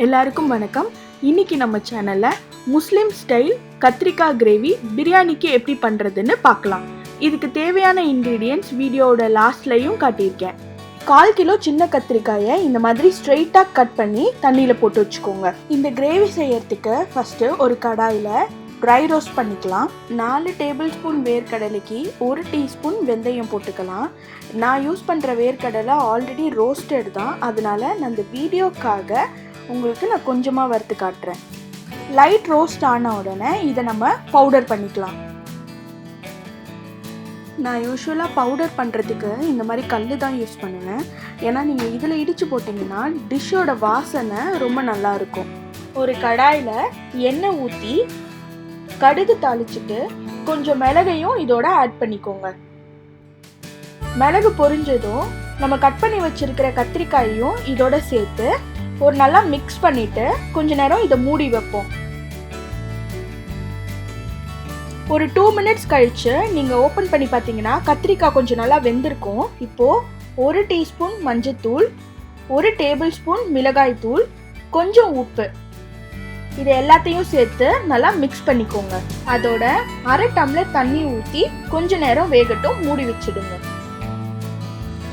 எல்லாருக்கும் வணக்கம். இன்னைக்கு நம்ம சேனல்ல முஸ்லிம் ஸ்டைல் கத்திரிக்காய் கிரேவி பிரியாணிக்கு எப்படி பண்றதுன்னு பார்க்கலாம். இதுக்கு தேவையான இன்கிரீடியன்ட்ஸ் வீடியோவோட லாஸ்ட்லயும் காட்டியிருக்கேன். 1/4 கிலோ சின்ன கத்திரிக்காயை இந்த மாதிரி ஸ்ட்ரெயிட்டா கட் பண்ணி தண்ணியில போட்டு வச்சுக்கோங்க. இந்த கிரேவி செய்யறதுக்கு ஃபர்ஸ்ட் ஒரு கடாயில ட்ரை ரோஸ்ட் பண்ணிக்கலாம். 4 டேபிள் ஸ்பூன் வேர்க்கடலைக்கு 1 டீஸ்பூன் வெந்தயம் போட்டுக்கலாம். நான் யூஸ் பண்ணுற வேர்க்கடலை ஆல்ரெடி ரோஸ்டட் தான், அதனால நான் இந்த வீடியோக்காக உங்களுக்கு நான் கொஞ்சமாக வறுத்து காட்டுறேன். லைட் ரோஸ்ட் ஆன உடனே இதை நம்ம பவுடர் பண்ணிக்கலாம். நான் யூஸ்வலாக பவுடர் பண்ணுறதுக்கு இந்த மாதிரி கல் தான் யூஸ் பண்ணுவேன். ஏன்னா நீங்கள் இதில் இடித்து போட்டிங்கன்னா டிஷ்ஷோட வாசனை ரொம்ப நல்லாயிருக்கும். ஒரு கடாயில் எண்ணெய் ஊற்றி கடுகு தாளிச்சிட்டு கொஞ்சம் மிளகையும் இதோட ஆட் பண்ணிக்கோங்க. மிளகு பொரிஞ்சதும் நம்ம கட் பண்ணி வச்சிருக்கிற கத்திரிக்காயையும் இதோட சேர்த்து ஒரு நல்லா மிக்ஸ் பண்ணிட்டு கொஞ்ச நேரம் இதை மூடி வைப்போம். ஒரு 2 மினிட்ஸ் கழிச்சு நீங்க ஓபன் பண்ணி பார்த்தீங்கன்னா கத்திரிக்காய் கொஞ்சம் நல்லா வெந்திருக்கும். இப்போ 1 டீஸ்பூன் மஞ்சத்தூள், 1 டேபிள் ஸ்பூன் மிளகாய் தூள், கொஞ்சம் உப்பு, இது எல்லாத்தையும் சேர்த்து நல்லா மிக்ஸ் பண்ணிக்கோங்க. அதோட 1/2 டம்ளர் தண்ணி ஊற்றி கொஞ்ச நேரம் வேகட்டும், மூடி வச்சிடுங்க.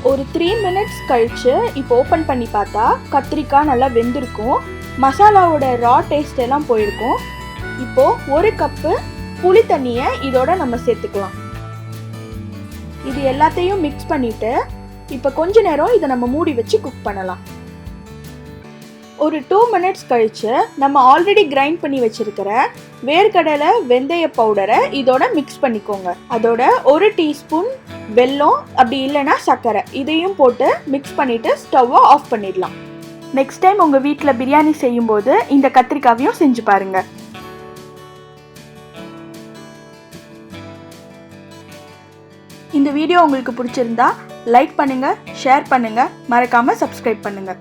ஒரு 3 மினிட்ஸ் கழிச்சு இப்போ ஓப்பன் பண்ணி பார்த்தா கத்திரிக்காய் நல்லா வெந்திருக்கும். மசாலாவோட ரா டேஸ்ட் எல்லாம் போயிருக்கும். இப்போ 1 கப்பு புளி தண்ணியை இதோட நம்ம சேர்த்துக்கலாம். இது எல்லாத்தையும் மிக்ஸ் பண்ணிட்டு இப்போ கொஞ்ச நேரம் இதை நம்ம மூடி வச்சு குக் பண்ணலாம். ஒரு 2 மினிட்ஸ் கழிச்சு நம்ம ஆல்ரெடி கிரைண்ட் பண்ணி வச்சிருக்கிற வேர்க்கடலை வெந்தய பவுடரை இதோட மிக்ஸ் பண்ணிக்கோங்க. அதோட 1 டீஸ்பூன் வெல்லம், அப்படி இல்லைன்னா சர்க்கரை, இதையும் போட்டு மிக்ஸ் பண்ணிட்டு ஸ்டவ்வை ஆஃப் பண்ணிடலாம். நெக்ஸ்ட் டைம் உங்க வீட்டில் பிரியாணி செய்யும்போது இந்த கத்திரிக்காவையும் செஞ்சு பாருங்க. இந்த வீடியோ உங்களுக்கு பிடிச்சிருந்தா லைக் பண்ணுங்க, ஷேர் பண்ணுங்க, மறக்காம சப்ஸ்கிரைப் பண்ணுங்க.